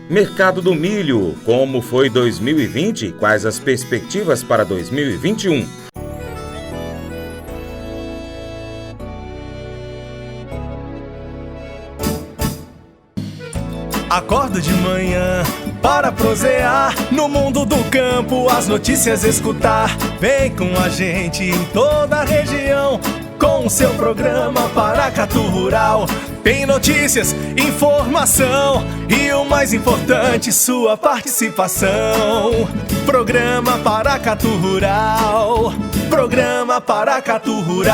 Mercado do milho, como foi 2020 e quais as perspectivas para 2021? Acordo de manhã para prosear no mundo do campo, as notícias escutar. Vem com a gente em toda a região com o seu programa Paracatu Rural. Tem notícias, informação e o mais importante, sua participação. Programa Paracatu Rural. Programa Paracatu Rural.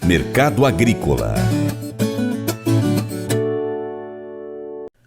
Mercado Agrícola.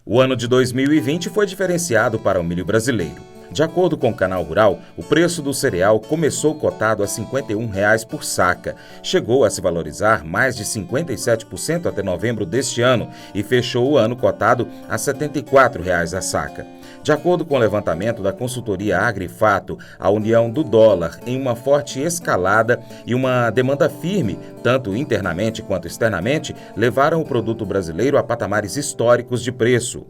O ano de 2020 foi diferenciado para o milho brasileiro. De acordo com o Canal Rural, o preço do cereal começou cotado a R$ 51,00 por saca, chegou a se valorizar mais de 57% até novembro deste ano e fechou o ano cotado a R$ 74,00 a saca. De acordo com o levantamento da consultoria Agrifato, a união do dólar em uma forte escalada e uma demanda firme, tanto internamente quanto externamente, levaram o produto brasileiro a patamares históricos de preço.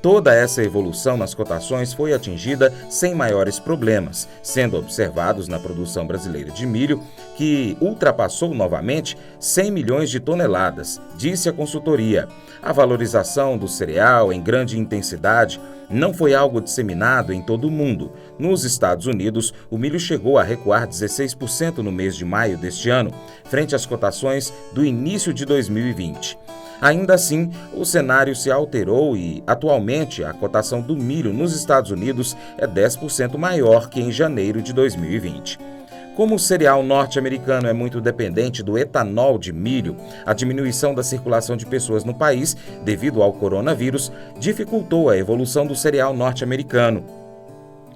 Toda essa evolução nas cotações foi atingida sem maiores problemas, sendo observados na produção brasileira de milho, que ultrapassou novamente 100 milhões de toneladas, disse a consultoria. A valorização do cereal em grande intensidade não foi algo disseminado em todo o mundo. Nos Estados Unidos, o milho chegou a recuar 16% no mês de maio deste ano, frente às cotações do início de 2020. Ainda assim, o cenário se alterou e, atualmente, a cotação do milho nos Estados Unidos é 10% maior que em janeiro de 2020. Como o cereal norte-americano é muito dependente do etanol de milho, a diminuição da circulação de pessoas no país, devido ao coronavírus, dificultou a evolução do cereal norte-americano.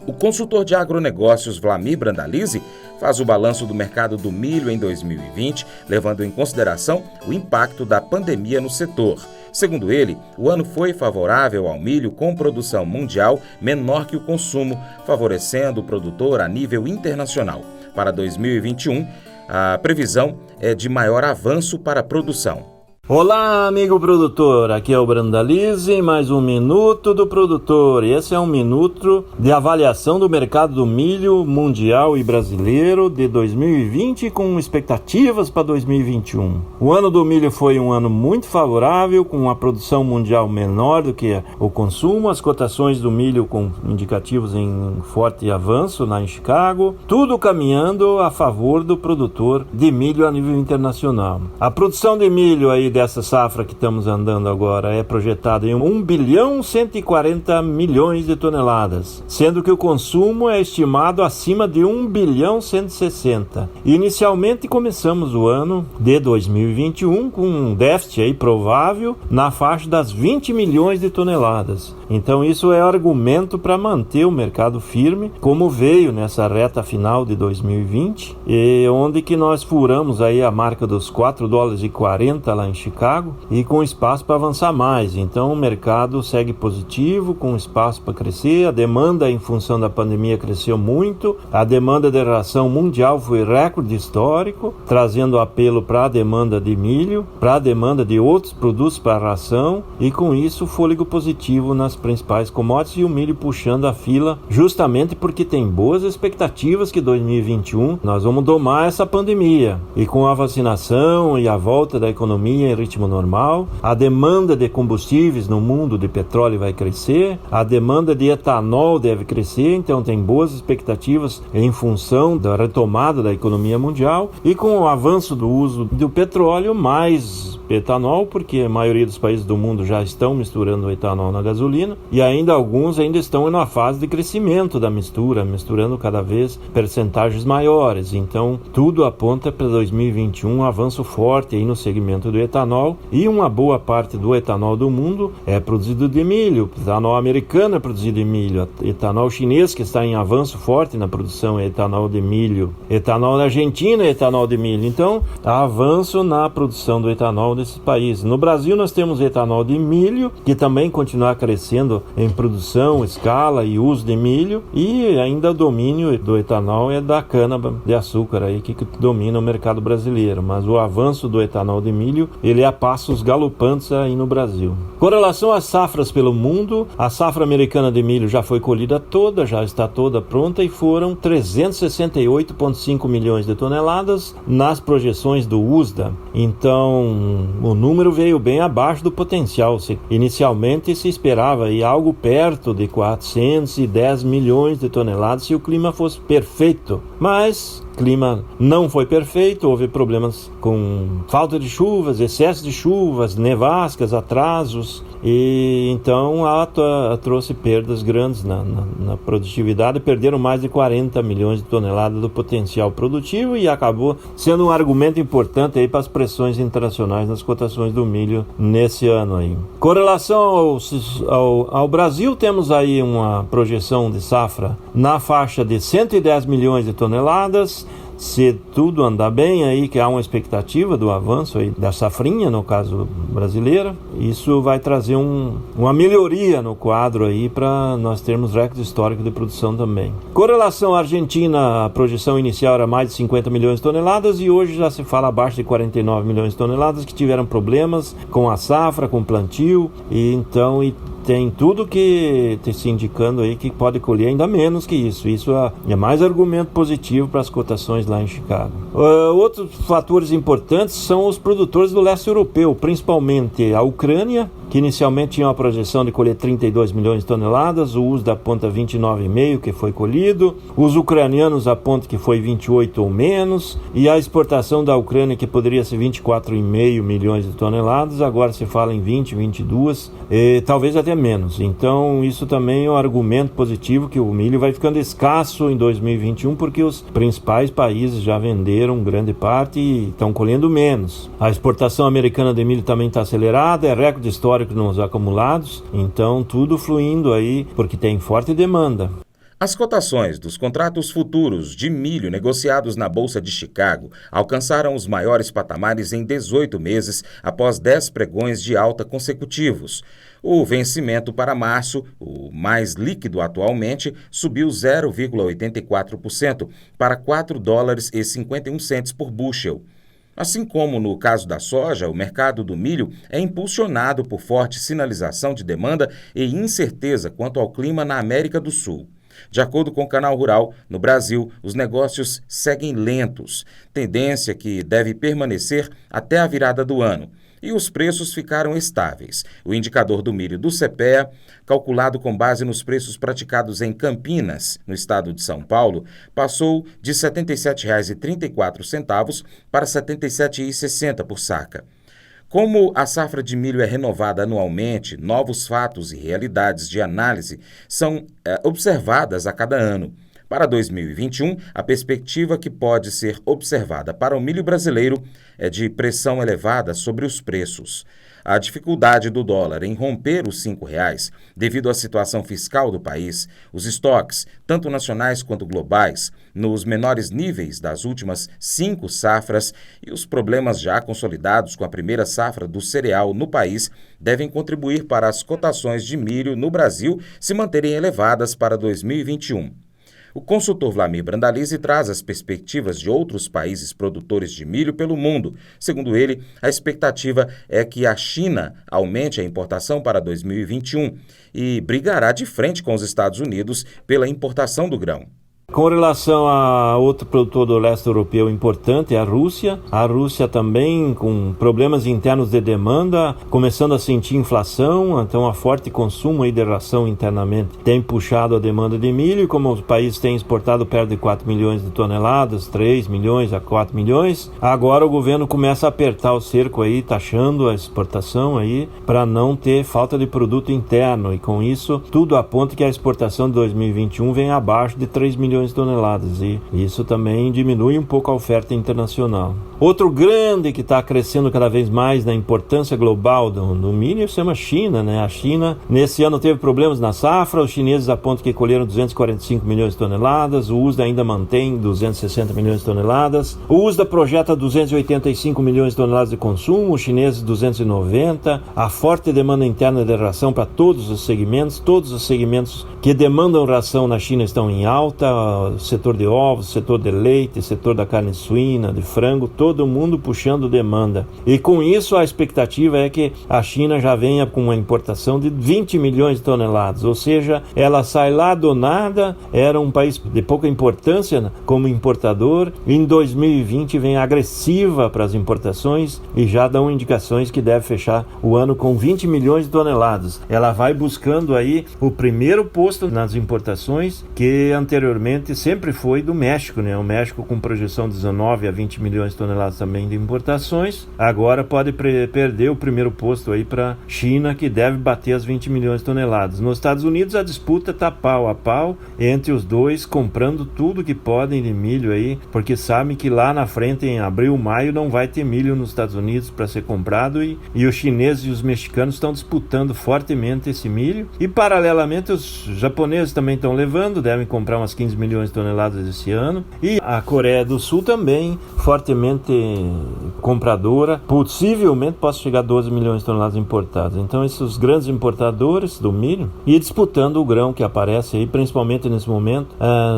O consultor de agronegócios Vlamir Brandalize faz o balanço do mercado do milho em 2020, levando em consideração o impacto da pandemia no setor. Segundo ele, o ano foi favorável ao milho com produção mundial menor que o consumo, favorecendo o produtor a nível internacional. Para 2021, a previsão é de maior avanço para a produção. Olá, amigo produtor, aqui é o Brandalize, mais um Minuto do Produtor. Esse é um minuto de avaliação do mercado do milho mundial e brasileiro de 2020 com expectativas para 2021. O ano do milho foi um ano muito favorável, com a produção mundial menor do que o consumo, as cotações do milho com indicativos em forte avanço lá em Chicago, tudo caminhando a favor do produtor de milho a nível internacional. A produção de milho aí dessa safra que estamos andando agora é projetada em 1.140 bilhões de toneladas, sendo que o consumo é estimado acima de 1.160 bilhões. Inicialmente começamos o ano de 2021 com um déficit aí provável na faixa das 20 milhões de toneladas. Então isso é argumento para manter o mercado firme, como veio nessa reta final de 2020, e onde que nós furamos aí a marca dos $4,40 lá em Chicago e com espaço para avançar mais. Então o mercado segue positivo, com espaço para crescer. A demanda em função da pandemia cresceu muito, a demanda de ração mundial foi recorde histórico, trazendo apelo para a demanda de milho, para a demanda de outros produtos para ração, e com isso fôlego positivo nas principais commodities e o milho puxando a fila, justamente porque tem boas expectativas que 2021 nós vamos domar essa pandemia, e com a vacinação e a volta da economia em ritmo normal, a demanda de combustíveis no mundo de petróleo vai crescer, a demanda de etanol deve crescer, então tem boas expectativas em função da retomada da economia mundial, e com o avanço do uso do petróleo, mais etanol, porque a maioria dos países do mundo já estão misturando o etanol na gasolina, e alguns ainda estão na fase de crescimento da mistura, misturando cada vez percentagens maiores. Então tudo aponta para 2021 um avanço forte aí no segmento do etanol, e uma boa parte do etanol do mundo é produzido de milho. O etanol americano é produzido de milho, etanol chinês, que está em avanço forte na produção, é etanol de milho, etanol da Argentina é etanol de milho. Então há avanço na produção do etanol desses países. No Brasil nós temos etanol de milho, que também continua crescendo em produção, escala e uso de milho, e ainda o domínio do etanol é da cana de açúcar aí que domina o mercado brasileiro, mas o avanço do etanol de milho, ele é a passos galopantes aí no Brasil. Com relação às safras pelo mundo, a safra americana de milho já foi colhida toda, já está toda pronta e foram 368,5 milhões de toneladas nas projeções do USDA. Então, o número veio bem abaixo do potencial. Inicialmente se esperava aí algo perto de 410 milhões de toneladas se o clima fosse perfeito, mas o clima não foi perfeito, houve problemas com falta de chuvas, excesso de chuvas, nevascas, atrasos, e então trouxe perdas grandes na produtividade. Perderam mais de 40 milhões de toneladas do potencial produtivo e acabou sendo um argumento importante aí para as pressões internacionais nas cotações do milho nesse ano aí. Com relação ao Brasil, temos aí uma projeção de safra na faixa de 110 milhões de toneladas. Se tudo andar bem aí, que há uma expectativa do avanço aí da safrinha, no caso brasileira, isso vai trazer uma melhoria no quadro aí para nós termos recorde histórico de produção também. Com relação à Argentina, a projeção inicial era mais de 50 milhões de toneladas e hoje já se fala abaixo de 49 milhões de toneladas que tiveram problemas com a safra, com o plantio, e então tem tudo que está se indicando aí que pode colher ainda menos que isso. Isso é mais argumento positivo para as cotações lá em Chicago. Outros fatores importantes são os produtores do leste europeu, principalmente a Ucrânia, que inicialmente tinha uma projeção de colher 32 milhões de toneladas, o USDA aponta 29,5 que foi colhido, os ucranianos apontam que foi 28 ou menos, e a exportação da Ucrânia, que poderia ser 24,5 milhões de toneladas, agora se fala em 20, 22, talvez até menos. Então isso também é um argumento positivo que o milho vai ficando escasso em 2021, porque os principais países já venderam grande parte e estão colhendo menos. A exportação americana de milho também está acelerada, é recorde histórico nos acumulados, então tudo fluindo aí porque tem forte demanda. As cotações dos contratos futuros de milho negociados na Bolsa de Chicago alcançaram os maiores patamares em 18 meses após 10 pregões de alta consecutivos. O vencimento para março, o mais líquido atualmente, subiu 0,84% para $4,51 por bushel. Assim como no caso da soja, o mercado do milho é impulsionado por forte sinalização de demanda e incerteza quanto ao clima na América do Sul. De acordo com o Canal Rural, no Brasil, os negócios seguem lentos, tendência que deve permanecer até a virada do ano. E os preços ficaram estáveis. O indicador do milho do CPEA, calculado com base nos preços praticados em Campinas, no estado de São Paulo, passou de R$ 77,34 para R$ 77,60 por saca. Como a safra de milho é renovada anualmente, novos fatos e realidades de análise são observadas a cada ano. Para 2021, a perspectiva que pode ser observada para o milho brasileiro é de pressão elevada sobre os preços. A dificuldade do dólar em romper os R$ 5,00 devido à situação fiscal do país, os estoques, tanto nacionais quanto globais, nos menores níveis das últimas 5 safras e os problemas já consolidados com a primeira safra do cereal no país devem contribuir para as cotações de milho no Brasil se manterem elevadas para 2021. O consultor Vlamir Brandalize traz as perspectivas de outros países produtores de milho pelo mundo. Segundo ele, a expectativa é que a China aumente a importação para 2021 e brigará de frente com os Estados Unidos pela importação do grão. Com relação a outro produtor do leste europeu importante, a Rússia. A Rússia também com problemas internos de demanda, começando a sentir inflação, então a forte consumo aí de ração internamente tem puxado a demanda de milho, e como o país tem exportado perto de 4 milhões de toneladas, 3 milhões a 4 milhões, agora o governo começa a apertar o cerco aí, taxando a exportação aí, para não ter falta de produto interno, e com isso tudo aponta que a exportação de 2021 vem abaixo de 3 milhões milhões de toneladas, e isso também diminui um pouco a oferta internacional. Outro grande que está crescendo cada vez mais na importância global do milho se chama China, né? A China, nesse ano, teve problemas na safra, os chineses apontam que colheram 245 milhões de toneladas, o USDA ainda mantém 260 milhões de toneladas, o USDA projeta 285 milhões de toneladas de consumo, os chineses 290, a forte demanda interna de ração para todos os segmentos que demandam ração na China estão em alta, o setor de ovos, setor de leite, setor da carne suína, de frango, todo mundo puxando demanda. E com isso a expectativa é que a China já venha com uma importação de 20 milhões de toneladas, ou seja, ela sai lá do nada, era um país de pouca importância como importador, em 2020 vem agressiva para as importações e já dão indicações que deve fechar o ano com 20 milhões de toneladas. Ela vai buscando aí o primeiro posto nas importações, que anteriormente sempre foi do México, né? O México com projeção de 19 a 20 milhões de toneladas também de importações, agora pode perder o primeiro posto aí para China, que deve bater as 20 milhões de toneladas. Nos Estados Unidos a disputa está pau a pau entre os dois, comprando tudo que podem de milho aí, porque sabem que lá na frente, em abril, maio, não vai ter milho nos Estados Unidos para ser comprado, e os chineses e os mexicanos estão disputando fortemente esse milho, e paralelamente os japoneses também estão levando, devem comprar umas 15 milhões de toneladas esse ano, e a Coreia do Sul também fortemente compradora, possivelmente possa chegar a 12 milhões de toneladas importadas. Então esses grandes importadores do milho, e disputando o grão que aparece aí, principalmente nesse momento,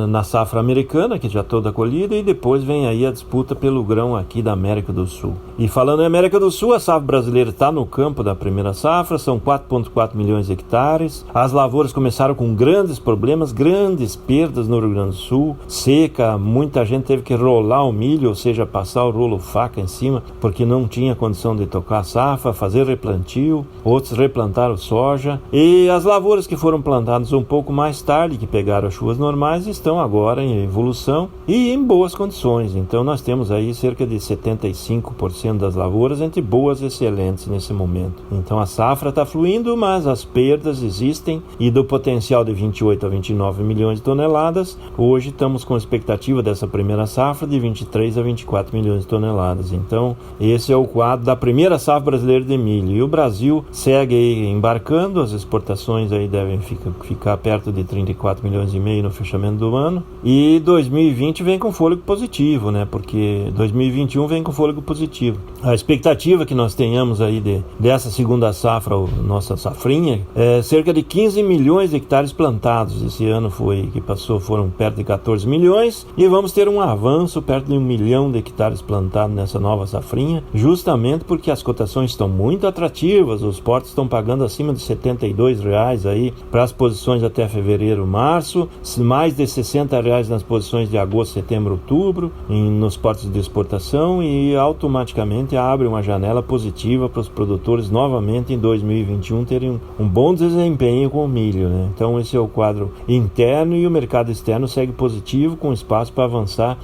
na safra americana, que já toda colhida, e depois vem aí a disputa pelo grão aqui da América do Sul. E falando em América do Sul, a safra brasileira está no campo da primeira safra, são 4,4 milhões de hectares, as lavouras começaram com grandes problemas, grandes perdas no Rio Grande do Sul, seca, muita gente teve que rolar o milho, ou seja, passar o rolo faca em cima, porque não tinha condição de tocar a safra, fazer replantio, outros replantaram soja, e as lavouras que foram plantadas um pouco mais tarde, que pegaram as chuvas normais, estão agora em evolução e em boas condições. Então nós temos aí cerca de 75% das lavouras entre boas e excelentes nesse momento. Então a safra está fluindo, mas as perdas existem, e do potencial de 28 a 29 milhões de toneladas, hoje estamos com a expectativa dessa primeira safra de 23 a 24 milhões de toneladas. Então esse é o quadro da primeira safra brasileira de milho, e o Brasil segue aí embarcando, as exportações aí devem ficar perto de 34 milhões e meio no fechamento do ano, e 2020 vem com fôlego positivo, né? Porque 2021 vem com fôlego positivo. A expectativa que nós tenhamos aí dessa segunda safra, nossa safrinha, é cerca de 15 milhões de hectares plantados. Esse ano foram perto de 14 milhões, e vamos ter um avanço perto de 1 milhão de hectares plantados nessa nova safrinha, justamente porque as cotações estão muito atrativas, os portos estão pagando acima de R$72 aí para as posições até fevereiro, março, mais de R$60 nas posições de agosto, setembro, outubro, nos portos de exportação, e automaticamente abre uma janela positiva para os produtores novamente em 2021 terem um bom desempenho com o milho, né? Então esse é o quadro interno, e o mercado externo segue positivo, com espaço para avançar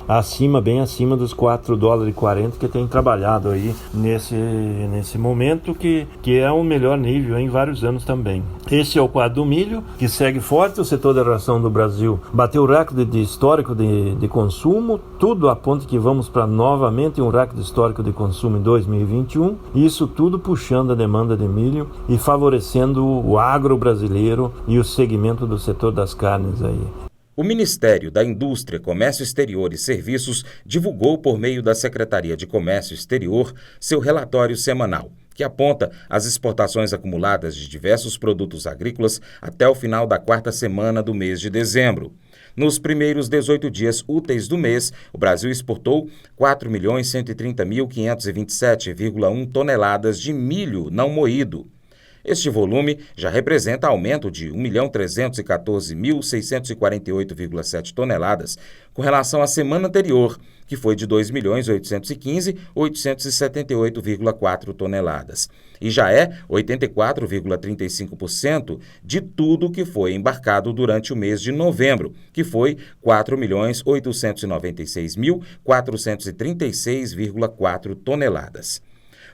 bem acima dos $4,40 que tem trabalhado aí nesse momento, que é um melhor nível em vários anos também. Esse é o quadro do milho, que segue forte. O setor da ração do Brasil bateu o recorde histórico de consumo, tudo aponta que vamos para novamente um recorde histórico de consumo em 2021, isso tudo puxando a demanda de milho e favorecendo o agro brasileiro e o segmento do setor das carnes aí. O Ministério da Indústria, Comércio Exterior e Serviços divulgou por meio da Secretaria de Comércio Exterior seu relatório semanal, que aponta as exportações acumuladas de diversos produtos agrícolas até o final da quarta semana do mês de dezembro. Nos primeiros 18 dias úteis do mês, o Brasil exportou 4.130.527,1 toneladas de milho não moído. Este volume já representa aumento de 1.314.648,7 toneladas com relação à semana anterior, que foi de 2.815.878,4 toneladas. E já é 84,35% de tudo que foi embarcado durante o mês de novembro, que foi 4.896.436,4 toneladas.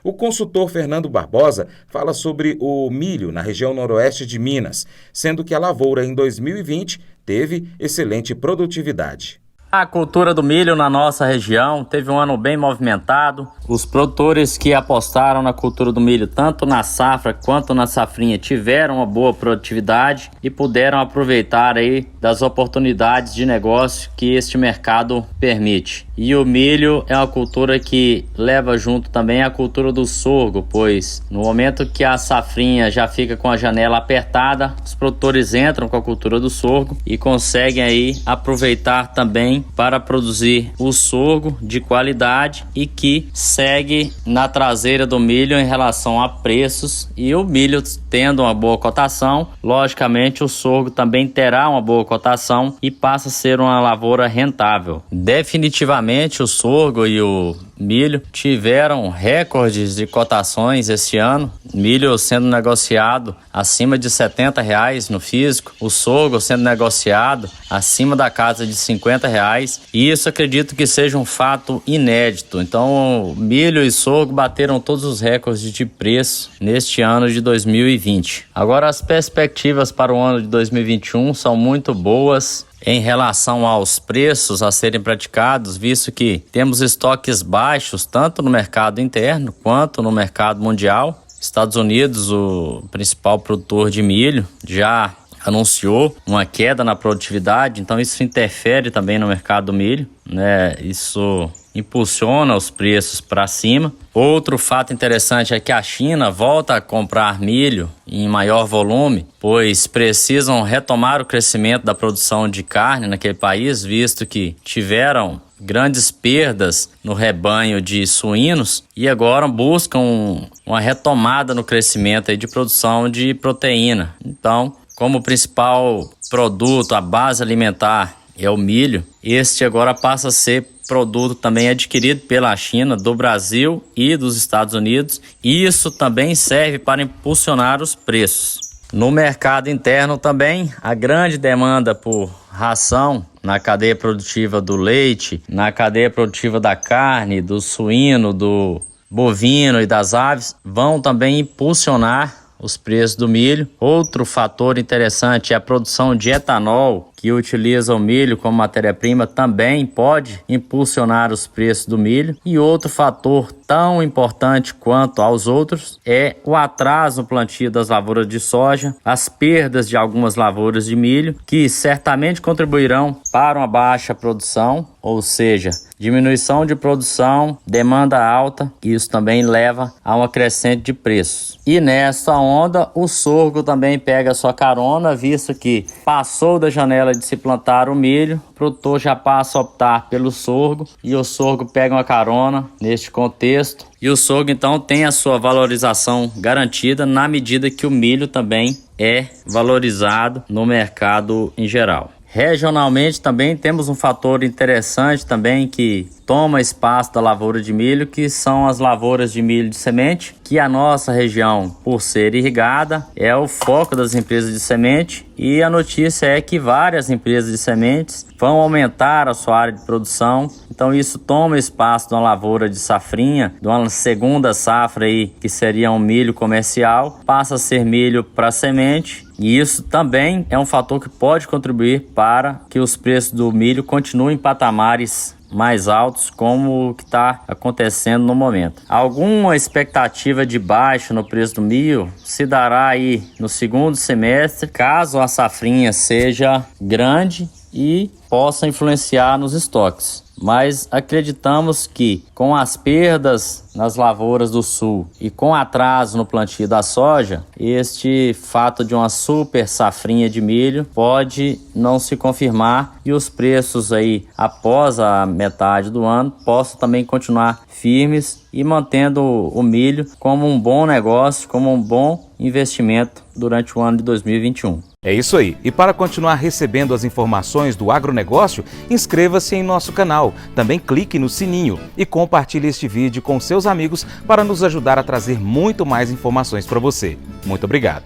O consultor Fernando Barbosa fala sobre o milho na região noroeste de Minas, sendo que a lavoura em 2020 teve excelente produtividade. A cultura do milho na nossa região teve um ano bem movimentado. Os produtores que apostaram na cultura do milho, tanto na safra quanto na safrinha, tiveram uma boa produtividade e puderam aproveitar aí das oportunidades de negócio que este mercado permite. E o milho é uma cultura que leva junto também a cultura do sorgo, pois no momento que a safrinha já fica com a janela apertada, os produtores entram com a cultura do sorgo e conseguem aí aproveitar também para produzir o sorgo de qualidade e que segue na traseira do milho em relação a preços. E o milho tendo uma boa cotação, logicamente o sorgo também terá uma boa cotação e passa a ser uma lavoura rentável. Definitivamente o sorgo e o milho tiveram recordes de cotações esse ano, milho sendo negociado acima de R$70 no físico, o sorgo sendo negociado acima da casa de R$50, e isso acredito que seja um fato inédito. Então milho e sorgo bateram todos os recordes de preço neste ano de 2020. Agora as perspectivas para o ano de 2021 são muito boas em relação aos preços a serem praticados, visto que temos estoques baixos tanto no mercado interno quanto no mercado mundial. Estados Unidos, o principal produtor de milho, já anunciou uma queda na produtividade, então isso interfere também no mercado do milho, né? Isso impulsiona os preços para cima. Outro fato interessante é que a China volta a comprar milho em maior volume, pois precisam retomar o crescimento da produção de carne naquele país, visto que tiveram grandes perdas no rebanho de suínos e agora buscam uma retomada no crescimento aí de produção de proteína. Então, como o principal produto, a base alimentar é o milho, este agora passa a ser produto também adquirido pela China, do Brasil e dos Estados Unidos, e isso também serve para impulsionar os preços. No mercado interno também, a grande demanda por ração na cadeia produtiva do leite, na cadeia produtiva da carne, do suíno, do bovino e das aves, vão também impulsionar os preços do milho. Outro fator interessante é a produção de etanol, que utiliza o milho como matéria-prima, também pode impulsionar os preços do milho. E outro fator tão importante quanto aos outros é o atraso no plantio das lavouras de soja, as perdas de algumas lavouras de milho, que certamente contribuirão para uma baixa produção, ou seja, diminuição de produção, demanda alta, e isso também leva a uma crescente de preços. E nessa onda, o sorgo também pega sua carona, visto que passou da janela de se plantar o milho, o produtor já passa a optar pelo sorgo e o sorgo pega uma carona neste contexto. E o sorgo então tem a sua valorização garantida na medida que o milho também é valorizado no mercado em geral. Regionalmente também temos um fator interessante também que toma espaço da lavoura de milho, que são as lavouras de milho de semente, que a nossa região, por ser irrigada, é o foco das empresas de semente, e a notícia é que várias empresas de sementes vão aumentar a sua área de produção. Então isso toma espaço de uma lavoura de safrinha, de uma segunda safra aí, que seria um milho comercial, passa a ser milho para semente. E isso também é um fator que pode contribuir para que os preços do milho continuem em patamares mais altos, como o que está acontecendo no momento. Alguma expectativa de baixa no preço do milho se dará aí no segundo semestre, caso a safrinha seja grande e possa influenciar nos estoques. Mas acreditamos que com as perdas nas lavouras do sul e com atraso no plantio da soja, este fato de uma super safrinha de milho pode não se confirmar e os preços aí após a metade do ano possam também continuar firmes e mantendo o milho como um bom negócio, como um bom investimento durante o ano de 2021. É isso aí. E para continuar recebendo as informações do agronegócio, inscreva-se em nosso canal. Também clique no sininho e compartilhe este vídeo com seus amigos para nos ajudar a trazer muito mais informações para você. Muito obrigado.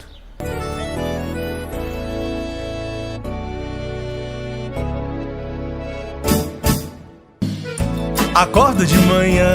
Acordo de manhã